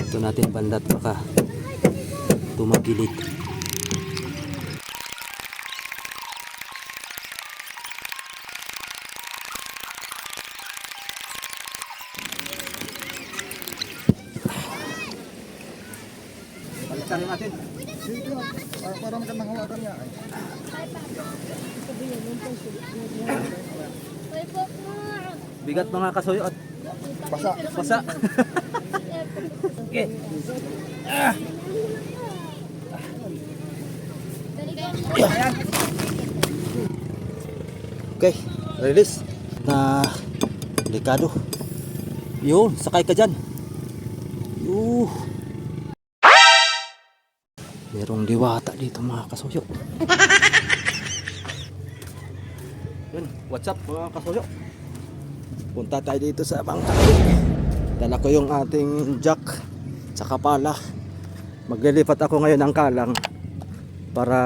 Ito natin bandat baka tumagilid. Balikan natin. Dito, para magandang hawakan niya. Bigat mga kasuyo at Basa. basa. Okay. Okay, release na delikado. Yun, sakay ka dyan. Merong diwata dito mga kasuyo. Yun, what's up mga kasuyo? Punta tayo dito sa bangka. Dala ko yung ating jack tsaka pala. Maglilipat ako ngayon ng kalang para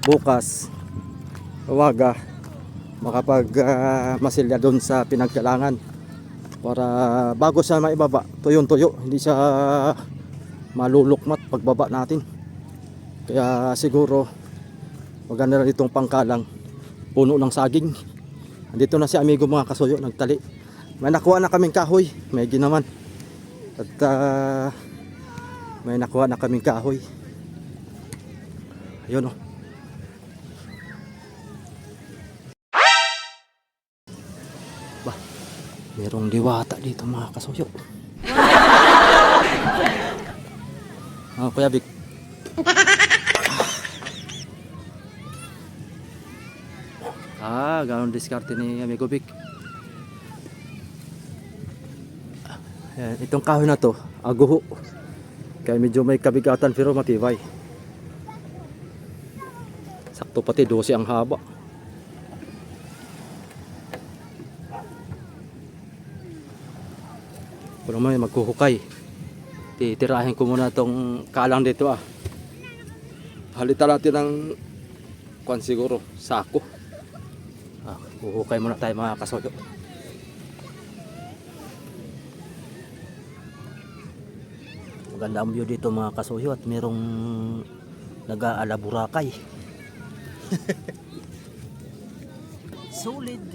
bukas umaga makapag masilya doon sa pinagkalangan para bago siya maibaba tuyong-tuyo, hindi siya malulukmat pagbaba natin. Kaya siguro maganda na itong pangkalang puno ng saging. Andito na si amigo mga kasuyo, nagtali. May nakuha na kaming kahoy, may ginaman. At may nakuha na kaming kahoy. Ayun o. Bah, merong diwata dito mga kasuyo. Kuya Vic. Ganun diskarte ni amigo Vic. Ayan, itong kahoy na to, aguho. Kaya medyo may kabigatan pero matibay. Sakto pati 12 ang haba. Pero may maghuhukay. Titirahin ko muna tong kalang dito ah. Halitan natin ng kwan siguro, sako. Huhukay muna tayo mga kasuyo. Maganda ang view dito mga kasuyo at merong nag-aala Boracay. Solid.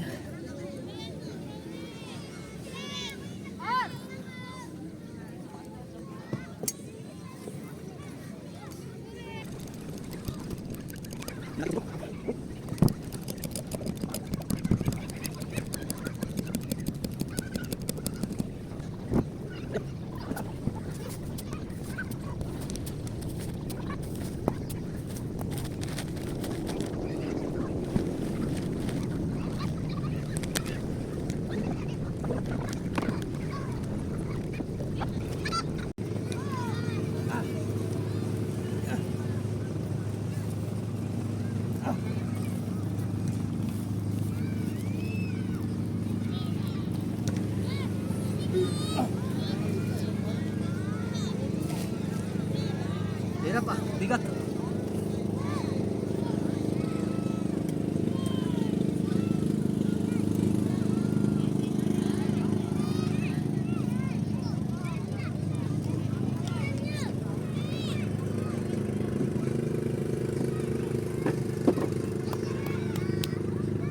Hirap ah, bigat.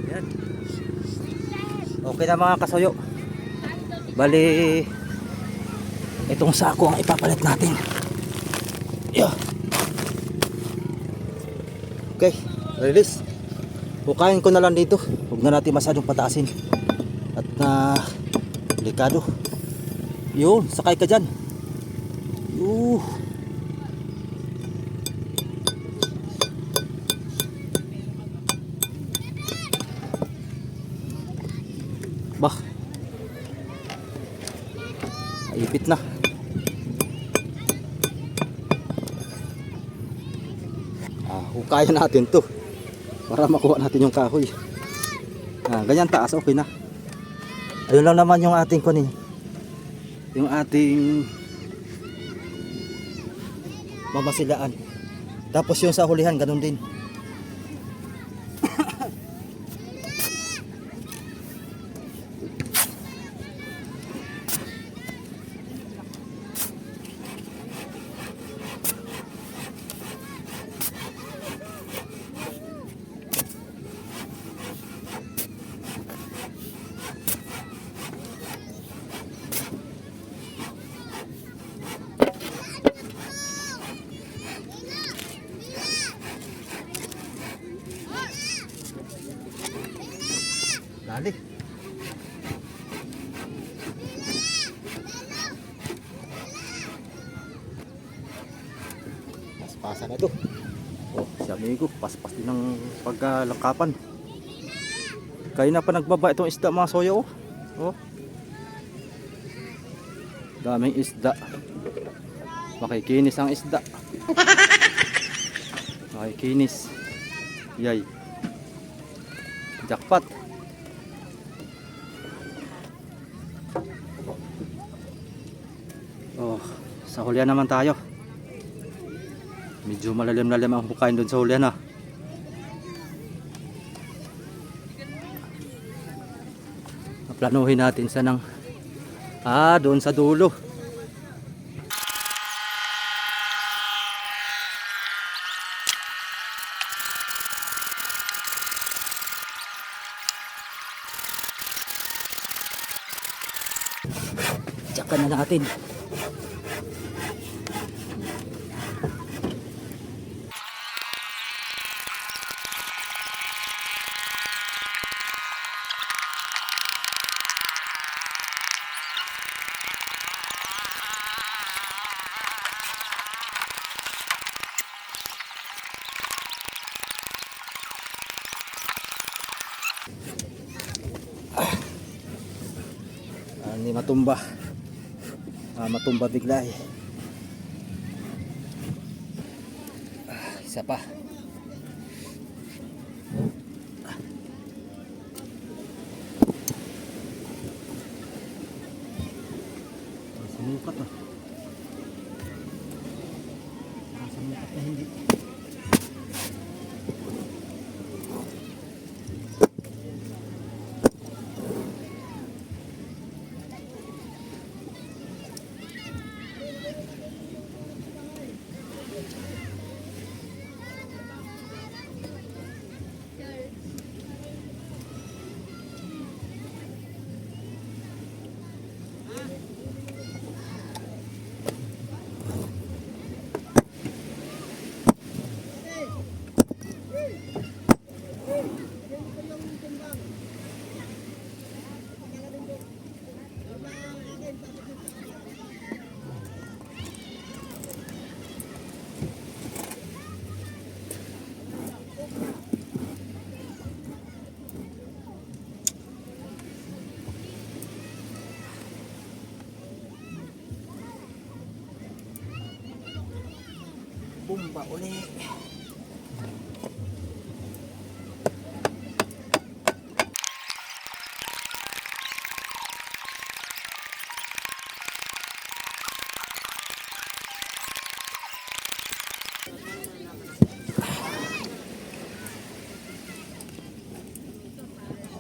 Yan. Okay na mga kasuyo. Bali itong sako ang ipapalit natin. Yeah. Okay, release. Hukayin ko na lang dito. Huwag na natin masyadong pataasin. At delikado. Yun, sakay ka dyan. Bah, naipit na. Hukayan natin to para makuha natin yung kahoy. Ganyan taas, okay na. Ayun lang naman yung ating kunin. Yung ating mamasilaan. Tapos yung sa hulihan, ganun din. Asa na ito? Oh, si amigo, paspas din ng pagkalangkapan. Kaya na pa nagbaba itong isda mga soyo. Oh. Oh. Daming isda. Makikinis ang isda. Makikinis. Yay. Jackpot. Oh, sa hulyan naman tayo. Medyo malalim-lalim ang bukain doon sa hulyan, ha. Planuhin natin sa nang doon sa dulo. Tsaka na natin. Hindi matumba. Matumba bigla eh. Isa pa. Sumukat ah. Sumukat na hindi. Bumba uli.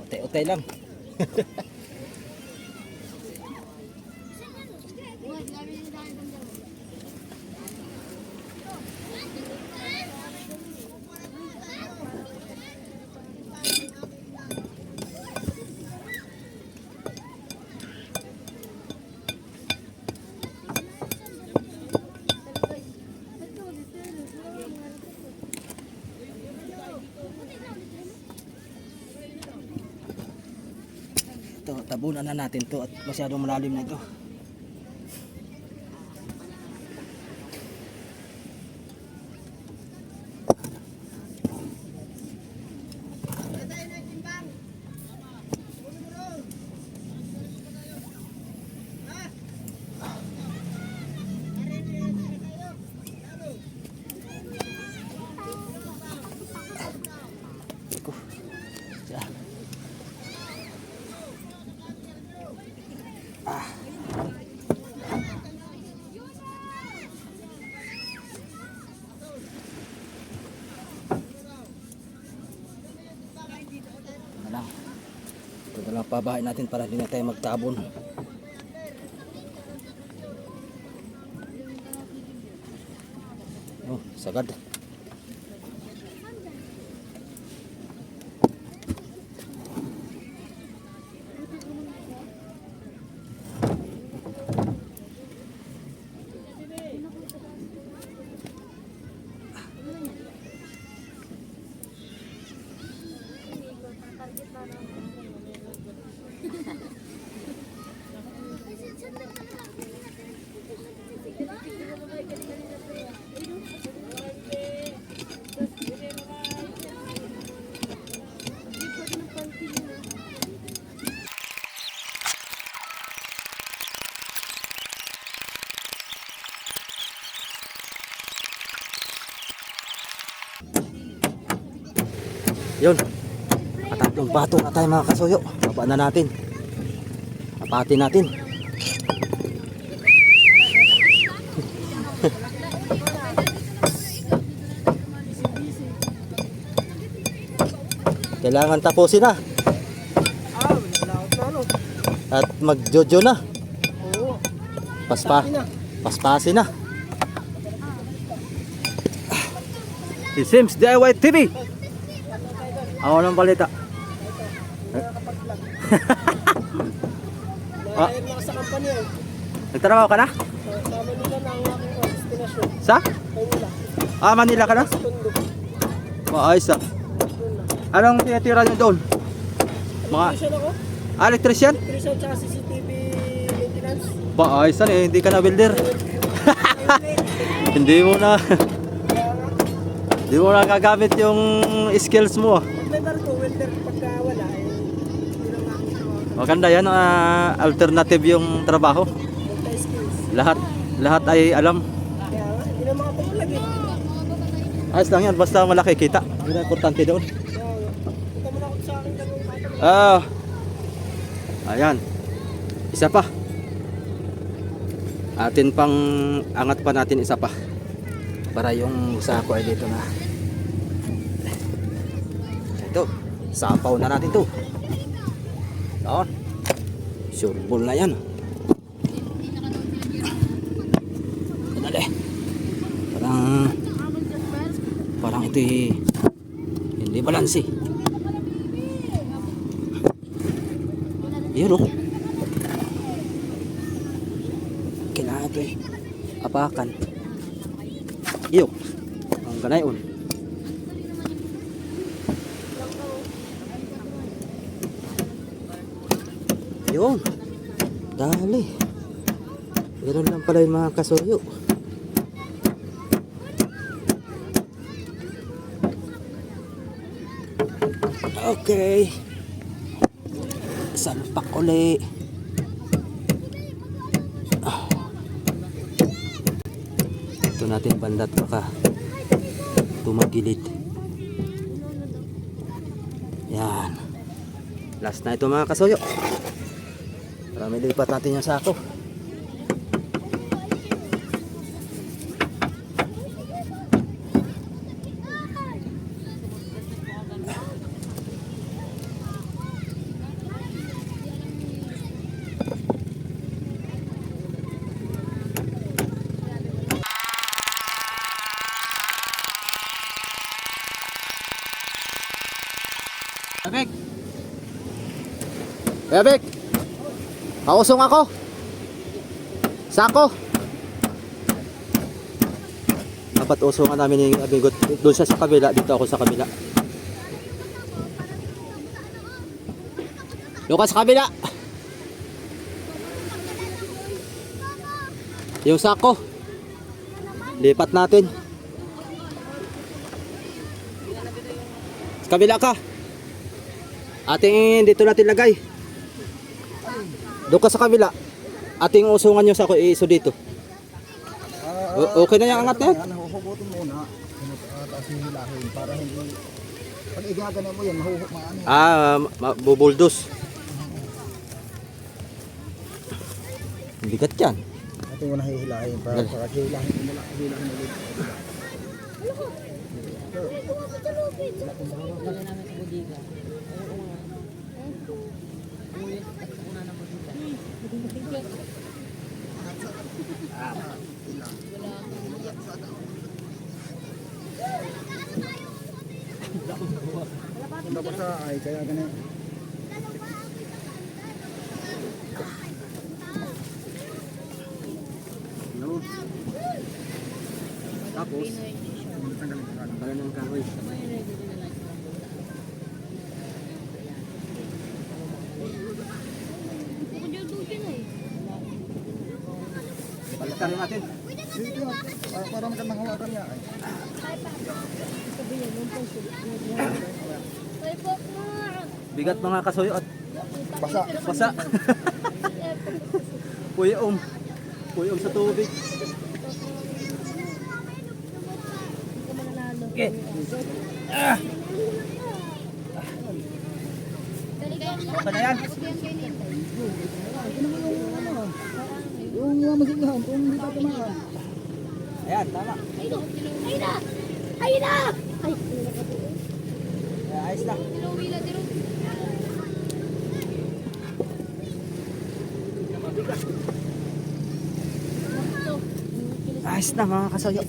Utay-utay lang. Ito, tabunan na natin to at masyadong malalim na ito. Iko. Siya. Ito na lang pabahay natin para hindi na tayo magtabon. Oh, sagad. Yun. Tatlong bato na tayo mga kasuyo. Baba na natin. Apatin natin. Kailangan tapusin na. At magjojo na. Paspasin na. Si Sims DIY TV. Ako ng balita. Ah, Sa kampanya eh. nagtrabaho ka na? Sa Manila na ang aking destinasyon. Sa? Manila. Manila ka na? Sa Tondo. Maayos ah. Anong tinitira nyo doon? Mga Electrician ako. electrician? Electrician tsaka CCTV maintenance. Maayos eh, hindi ka na builder. Hindi mo na hindi mo na gagamit yung skills mo ah. Pag may barko, welder pagka wala eh. Hindi lang namin ito. Maganda yan, alternative yung trabaho. Multi-skills. Lahat ay alam. Kaya nga, hindi na makapagulagi. Ayos lang yan, basta malaki kita. Yun ang importante doon. Kaya nga. Punta mo na ako sa akin dalawang bata. Ayan. Isa pa. Atin pang angat pa natin isa pa. Para yung sako ay dito na. Ito. Sapaw na natin to. Doon. Sure ball na yan. Dali. Parang ito hindi balanse. Yun oh. Kailangan ito apakan. Iyo. Ang ganayon. Yun. Dali. Ganun lang pala yung mga kasuyo. Okay. Salpak uli. Ito natin bandat baka tumagilid. Yan. Last na ito mga kasuyo. Para may lipat natin yung sako. Bek. Bek. Kausong ako. Sako. Dapat usungan namin yung abigot. Doon siya sa kabila, dito ako sa kabila. Lukas sa kabila. Yung sako. Lipat natin. Sa kabila ka. Ating dito natin lagay. Doon ka sa kabila. Ating usungan yung sako iso dito. Okay na yung angat na yan. Huhugutin muna. Tapos hihilahin para hindi... Pag igagana mo yan, maano. Bubuldos. Bigat yan. Ito muna hihilahin para hihilahin muna. Hihilahin ulit. Punta ko sa ay kaya ganun. Tapos, tanggalin ng kahoy. Balikan natin. Dito na. Para magandang hawakan niya. Bigat mga kasuyo at Basa. basa. Puyom. Puyom sa tubig. Okay. Ano na yan? Yung masigahan, kung hindi pa tumaan. Ayan, tama. Ay na! Ay na! Ay, Ayos na. Wila, dilo. Ayos na mga kasayo.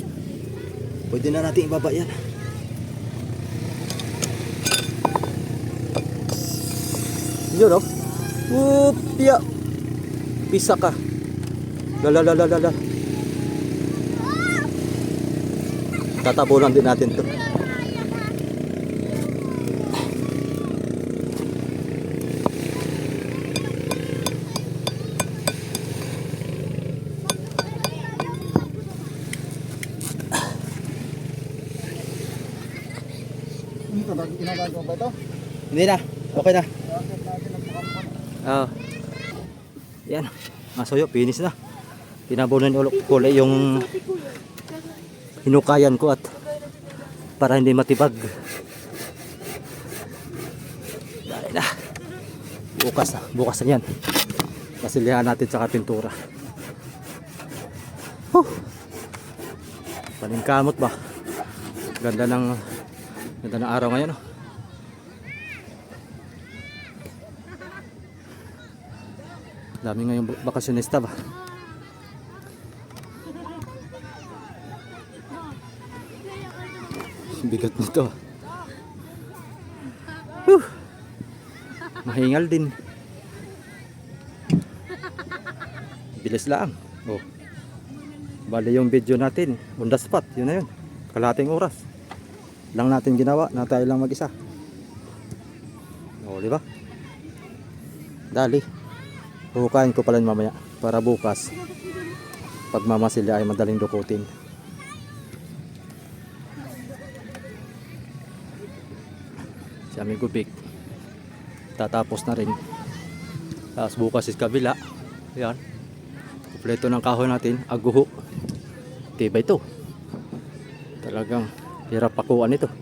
Pwede na natin ibaba yan. Yun oh. Upya. Pisa ka. Lalalala. Tatabunan din natin to. Ginagawa ba ito? Hindi na. Okay na. Oo. Yan. Masoyo, finish na. Tinabunan ulit yung hinukayan ko at para hindi matibag. Dahil na. Bukas na yan. Masilihan natin sa pintura. Paningkamot ba? Ganda ng araw ngayon. Dami ngayong bakasyonista ba? Bigat nito. Mahingal din. Bilis lang. Oh. Bali yung video natin on the spot. Yun na yun. Kalahating oras lang natin ginawa na tayo lang mag-isa. O, di ba? Dali. Huhukain ko pala yun mamaya para bukas pag mamasilya ay madaling dukutin. Si Amigo Vic tatapos na rin. Tapos bukas is kabila. Ayan. Kompleto ng kahoy natin. Aguho. Tiba ito. Talagang hirap pakuan ito.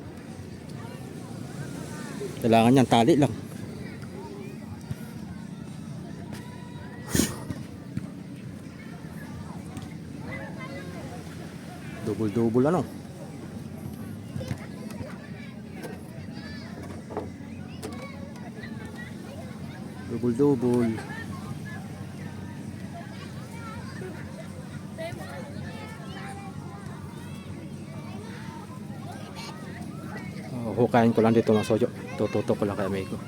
Kailangan yan tali lang. Double ano. Double. Hukayin ko lang dito ng sojo. Tututok ko lang kay amigo.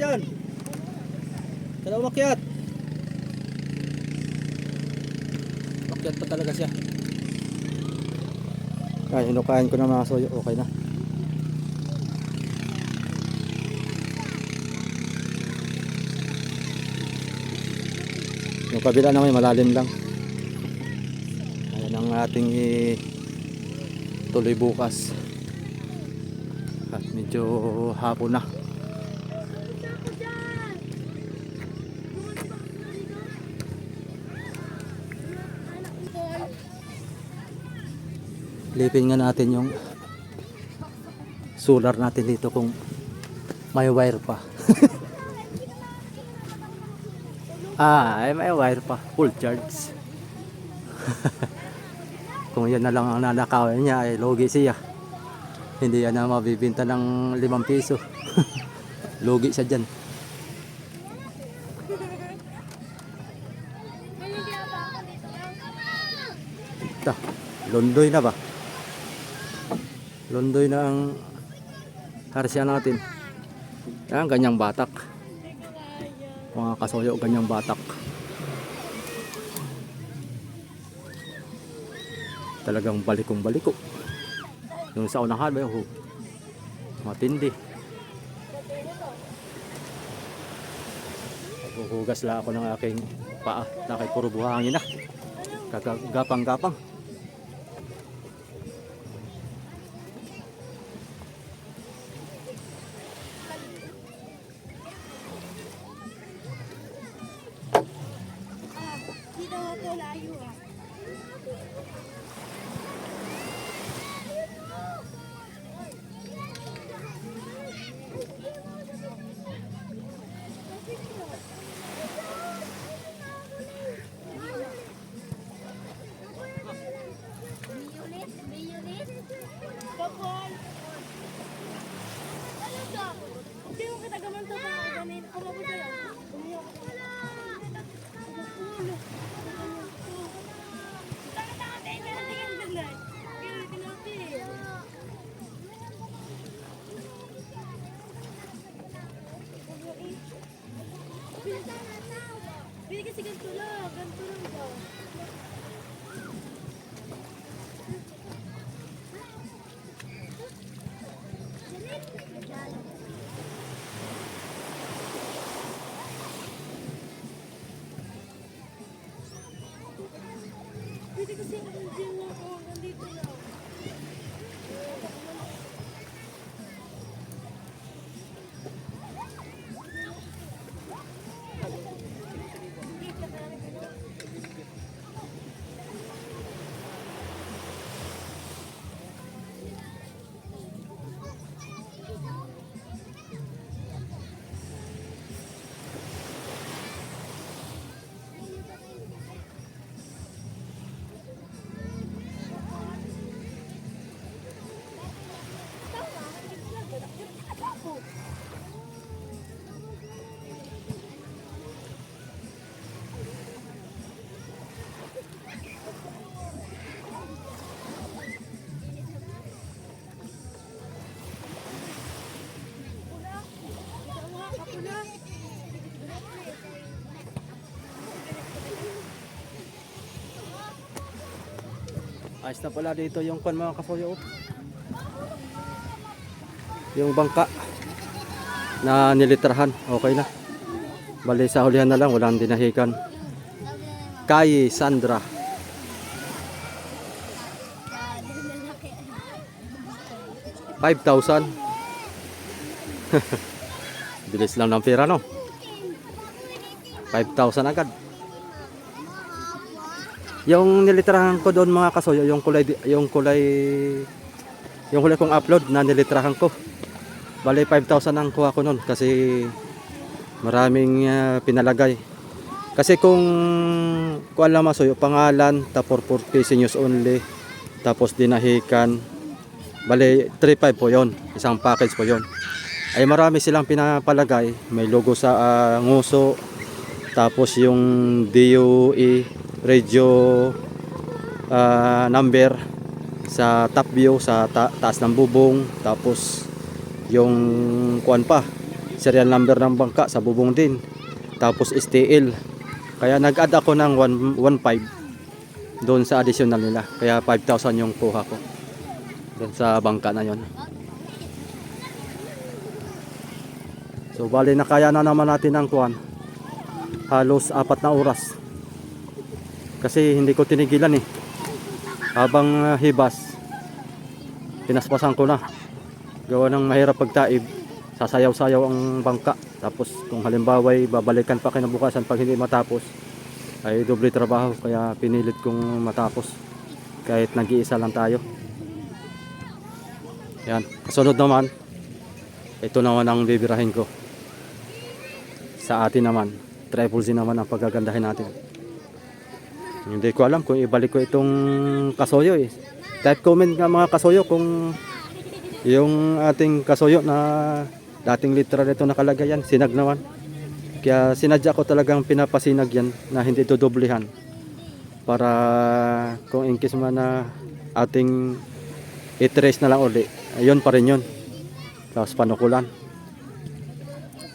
dyan. Kaya umakyat. Umakyat pa talaga siya. Ay, hinukain ko na mga soyo. Okay na. Yung kabila naman malalim lang. Ayan ang ating tuloy bukas. At medyo hapon na. Lipin nga natin yung solar natin dito kung may wire pa. Ay may wire pa, full charge. Kung yan na lang ang nanakawin niya ay logi siya. Hindi yan na mabibinta ng 5 piso. Logi siya dyan. Ito, Londoy na ba? Londoy na ang harsya natin. Yan, ganyang batak. Mga kasoyo, ganyang batak. Talagang balikong baliko. Yung sa unahan ba yun? Matindi. Huhugas lang ako ng aking paa. Nakay puro buhangin na. Gapang-gapang. Dito ako layo ah. Kapal. Ano ka? Hindi mo kita gamanto pa ako ganin. Kumabot na lang. Umiyak. Taka-taka tayo na natin ang dalag. Kaya natin. Pili kasi ganito lang. Ganito lang daw. Pwede kasi hindi mo ako nandito lang. Ayos na pala dito yung mga kasoyo. Yung bangka na nilitrahan, okay na. Bali sa hulihan na lang, walang dinahikan. Kay Sandra. $5,000. Bilis lang ng pera, no? 5,000 agad. Yung nilitrahan ko doon mga kasoyo, yung huli kong upload na nilitrahan ko. Bali 5,000 ang kuha ko noon kasi maraming pinalagay. Kasi kung alam masoyo, pangalan, tapos for PC news only, tapos dinahikan, bali 3,500 po yon, isang package po yon. Ay marami silang pinapalagay, may logo sa nguso, tapos yung DOE radio number sa top view, sa taas ng bubong, tapos yung kuan pa serial number ng bangka sa bubong din. Tapos STL. Kaya nag-add ako ng 1.5 doon sa additional nila. Kaya 5,000 yung kuha ko doon sa bangka na yon. So bali na kaya na naman natin ang kuhan. Halos 4 na oras. Kasi hindi ko tinigilan eh. Habang hibas, pinaspasan ko na. Gawa ng mahirap pagtaib, sasayaw-sayaw ang bangka. Tapos kung halimbawa ay babalikan pa kinabukasan pag hindi matapos, ay doble trabaho. Kaya pinilit kong matapos kahit nag-iisa lang tayo. Yan, kasunod naman, ito naman ang bibirahin ko. Sa atin naman, Triple Z naman ang pagagandahin natin. Hindi ko alam kung ibalik ko itong kasoyo eh. Type comment nga mga kasoyo kung yung ating kasoyo na dating literal ito nakalagay yan, sinag naman. Kaya sinadya ko talagang pinapasinag yan na hindi dodoblihan. Para kung in case man na ating i-trace na lang uli, ayun pa rin yun. Tapos panukulan.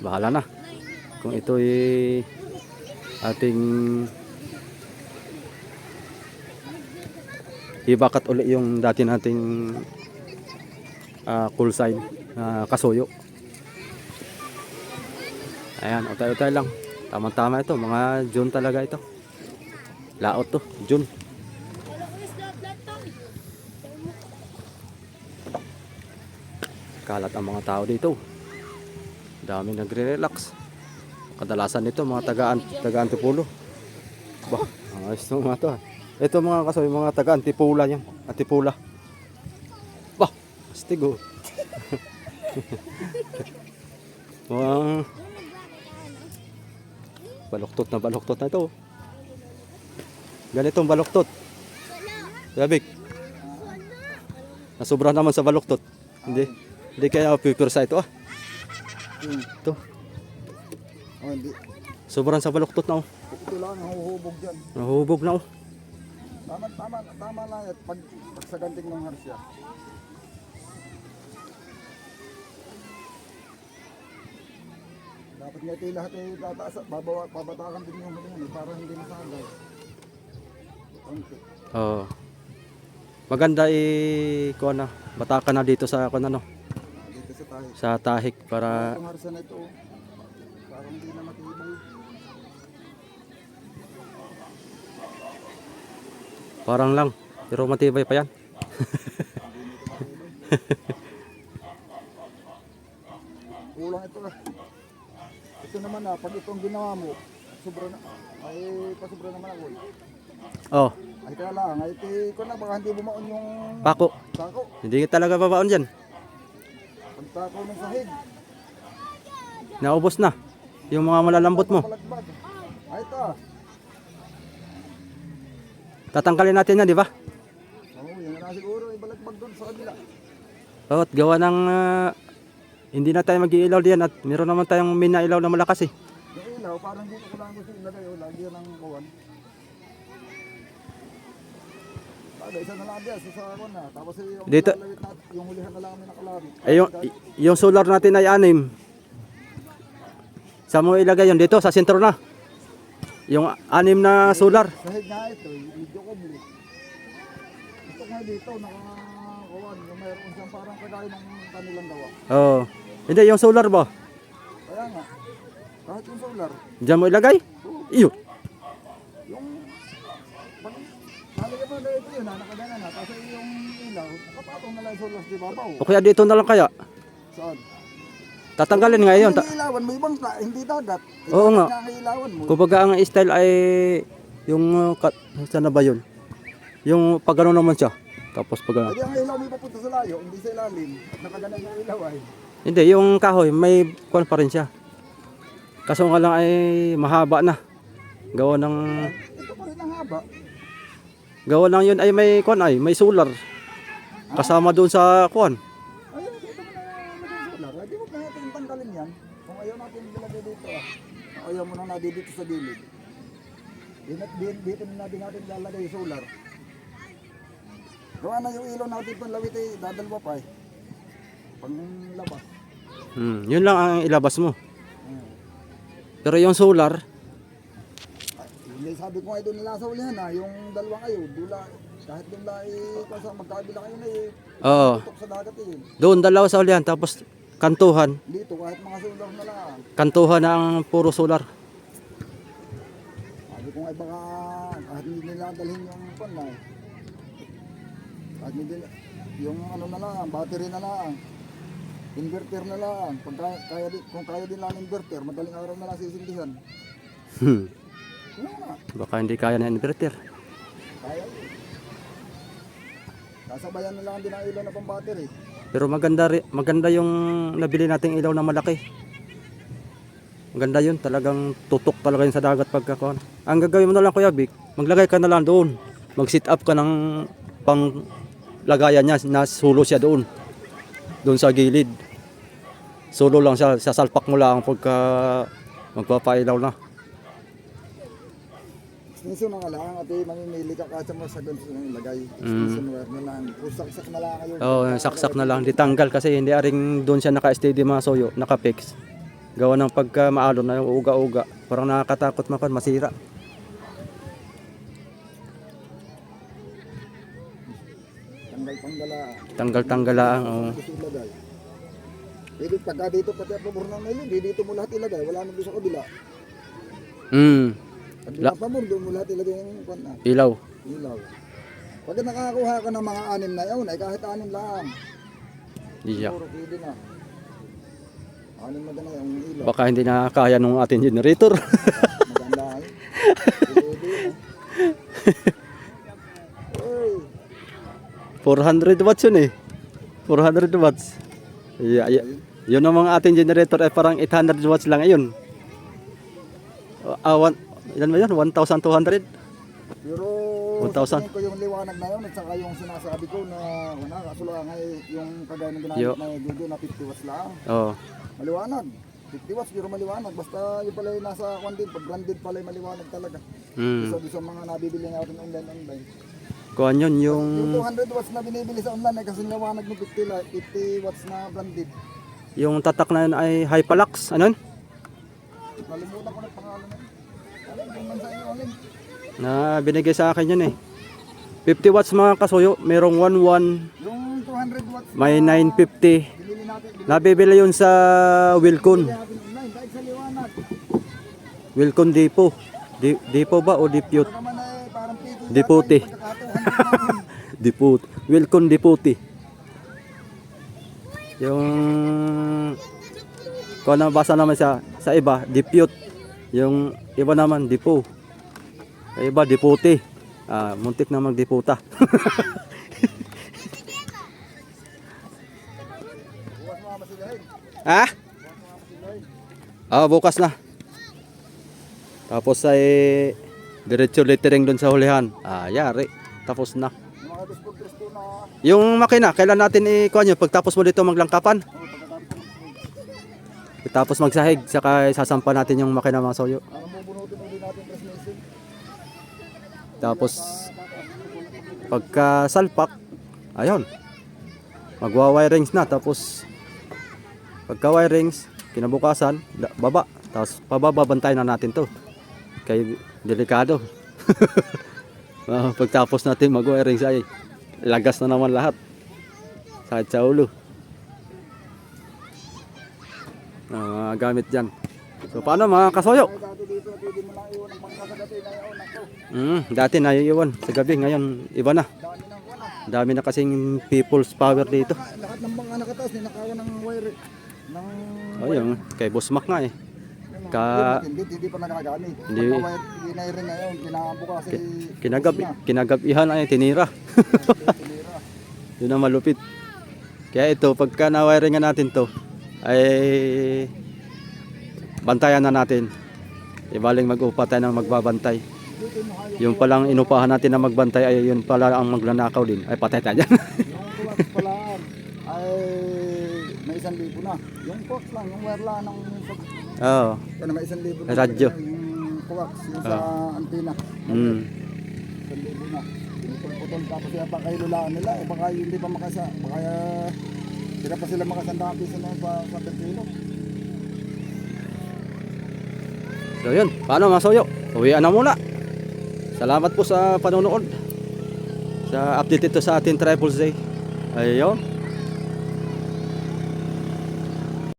Bahala na. Kung ito ay ating ibakat uli yung dati nating call sign kasoyo. Ayan, utay-utay lang. Tama-tama ito, mga June talaga ito. Laot to, June. Kalat ang mga tao dito. Dami nagre-relax. Kadalasan nito mga taga-Antipolo. Bah, ayos to mga to. Ito mga kasoy, mga taga-Antipula yan. Antipula. Bah, astig oh. Mga baluktot na ito. Ganitong baluktot. Sabik. Nasobra naman sa baluktot. Hindi kaya pipirsa ito ah. Ito. Oh, hindi. Sobrang sa baluktot na oh. Ito lang, nahuhubog dyan. Nahuhubog na oh. Tama lang yan. Pag sa ganting ng harsya. Dapat nga ito yung lahat ay tataas at babatakan din yung huli yan para hindi masagay. Konti. Oo. Maganda kuha na. Batakan na dito sa kuha no. Dito sa tayo. Sa tahik para Itong harsya na ito, parang hindi na matibay. parang lang. Pero matibay pa yan. Kulang ito ah. Ito naman pag itong ginawa mo, sobra na, ay pasobra naman ako. Oh, Ay kaya lang, ay ko na baka hindi bumaon yung pako. tako. Hindi talaga babaon dyan. Pagtako ng sahig, Naubos na. Yung mga malalambot mo. palagbag. Ay ito ah. Tatanggalin natin yan, di ba? Oo, yan na siguro, ibalagbag doon sa kabila. Oo, at gawa ng hindi na tayo mag-iilaw diyan at meron naman tayong minailaw na malakas eh. Yung ilaw, parang dito ko lang gusto ilagay, lagi yan ang kawan. Isa na lang diyan, sa kawan na. Tapos yung Dito. nakalawit natin, yung hulihan na lang kami nakalawit. Eh, yung solar natin ay 6. Saan mo ilagay yun? Dito, sa sentro na. Yung 6 na solar. Sahig nga ito, video ko bili. Ito nga dito, nakakawan. Yung mayroon siyang parang kagaya ng kanilang gawa. Oo. Hindi, yung solar ba? Kaya nga, kahit yung solar, Diyan mo ilagay? Iyo. yung pag nalagay mo na ito yun, nakagana na. Kasi yung ilaw, nakapatong na lang yung solar, di ba ba? O kaya dito na lang kaya? Saan? Tatanggalin nga yun. Hindi ilawan mo ibang hindi dagat. Oo nga. Ilawan mo. Kumbaga ang style ay yung saan na ba yun? Yung pag ano naman siya. Tapos pag ano. Hindi ang ilaw may papunta sa layo, hindi sa ilalim. Nakagana yung ilaw ay. Hindi, yung kahoy may kuwan pa rin siya. Kaso nga lang ay mahaba na. Gawa ng Ito pa rin ang haba. gawa ng yun ay may kuwan ay may solar. Kasama doon sa kuwan. Ayun, dito mo na solar. Hindi mo na natin tanggalin yan. Kung ayaw natin ilagay dito ah. Ayaw mo na dito sa gilid. Dito na natin lalagay yung solar. Gawa na yung ilaw natin panlawit ay dadalwa pa eh. Panglabas. Yun lang ang ilabas mo. Hmm. Pero yung solar, Hindi, sabi ko nga doon nila sa ulihan na, yung dalawang ayo, dula, kahit doon lang kasi magkabila kayo na oo, tutok sa dagat doon dalawa sa ulihan, tapos kantuhan. Dito, kahit mga solar na lang. Kantuhan na ang puro solar. Sabi ko nga baka, kahit hindi nila dalhin yung pan na kahit hindi, yung ano na lang, battery na lang, inverter na lang. Kung kaya din lang inverter, madaling araw na lang sisindihan. Ano na? Baka hindi kaya na inverter. Kaya yun. Kasabayan na lang din ang ilaw na pang battery. Pero maganda yung nabili nating ilaw na malaki. Maganda yun, talagang tutok talaga yun sa dagat pagkakuan. Ang gagawin mo na lang Kuya Vic, maglagay ka na lang doon. Mag-sit up ka ng pang lagayan niya, na sulo siya doon. Doon sa gilid. Sulo lang siya, sasalpak mo lang pagka magpapailaw na. Extension na nga lang at mamimili ka kasi mo sa ganito ng ilagay. Extension wire na lang. Kung saksak na lang kayo. Oo, saksak na lang, ditanggal kasi hindi aring doon siya naka-steady mga soyo, naka-fix. Gawa ng pagka maalon na yung uga-uga, parang nakakatakot makan, masira. Tanggal-tanggala. Tanggal-tanggal lang, oo. Gusto ilagay. Pwede pagka dito pati ang pabor ng mailin, dito mo lahat ilagay. Wala nang doon sa kabila. Pag La- pabor, doon mo lahat ilagay yung kwan na. Ilaw. Ilaw. Pag nakakuha ka ng mga 6 na yun, ay kahit 6 lang. Iya. Siguro pwede na. 6 na gana yung ilaw. Baka hindi na kaya nung ating generator. Maganda ay. Pwede na. Uy. 400 watts yun eh. 400 watts. Yeah. Yun ang mga ating generator ay parang 800 watts lang ayun. Ilan ba yun? 1,200? Pero 1,000. sabihin ko yung liwanag na yun at saka yung sinasabi ko na wala, kaso lang ay yung kagaya ng Yo. ginamit na video na 50 watts lang. Oo. Maliwanag. 50 watts pero maliwanag. Basta yung pala yung nasa branded. Pag branded pala yung maliwanag talaga. Isa sa mga nabibili nga rin online. Kuhan yun yung... Yung 200 watts na binibili sa online ay kasi liwanag ng 50 watts na branded. Yung tatak na yun ay Hypalax. Ano yun? Nalimutan ko na pangalan na yun. Alam, yung man sa iyo, alam. Na binigay sa akin yun eh. 50 watts mga kasuyo. Merong 11. Yung 200 watts May na 950. binili natin. Nabibili yun sa Wilcon. Binili natin online dahil sa liwanag. Wilcon Depot. Depot ba o Depute? Ito naman ay parang pito. Depute. Depot. Wilcon Depute. Yung... Kung ano basa naman sa iba, Depute. Yung iba naman, Depot. Sa iba, Depute. Muntik na magdeputa. Bukas mga masilahin. Ha? Bukas na. Tapos ay diretso littering doon sa hulihan. Yari. Tapos na. Yung mga disputros na Yung makina, kailan natin ikuha nyo? Pagtapos mo dito maglangkapan? Tapos magsahig, saka sasampa natin yung makina mga soyo. bubunutin ulit natin transmission. Tapos pagka salpak, ayun. Magwa-wirings na. Tapos pagka wirings, kinabukasan, baba. Tapos pabababantay na natin to. Kaya delikado. Pagtapos natin mag-wirings ay lagas na naman lahat. Sakit sa ulo. Mga gamit dyan. So paano mga kasoyo? Ay dati dito, pwede mo lang iwan ang pangkasagati na yun. Ako, Dati naiiwan sa gabi, ngayon iba na. dami ng kuwan ah. Dami na kasing people's power dito. Lahat ng mga nakataas, ninakawan ng wire. Ng Ayun, kay Boss Mac nga eh. hindi pa nagagamit. Hindi. Hindi na rin ngayon, kinabukas ay Kinagabihan ay tinira. tinira. Yun ang malupit. Kaya ito, pagka na-wiringan natin to, ay bantayan na natin. Ibaling mag-upa tayo ng magbabantay. Dito mo hayop. Yung palang inupahan natin na magbantay ay yun pala ang magnanakaw din. Ay patay tayo dyan. Yung coax pala ay may 1,000 na. Yung coax lang, yung wire lang ng Oo. ano, may 1,000 na. Radyo. Yung coax, yung sa antena. 1,000 na. Pinutol-putol tapos yung baka ilulaan nila. Baka hindi pa makasa. Baka Sila pa sila makasandang piso na yun pa sa Pilipinas. So yun, paano mga soyo? Uwian na muna. Salamat po sa panonood. Sa update ito sa ating Triples Day. Ayun.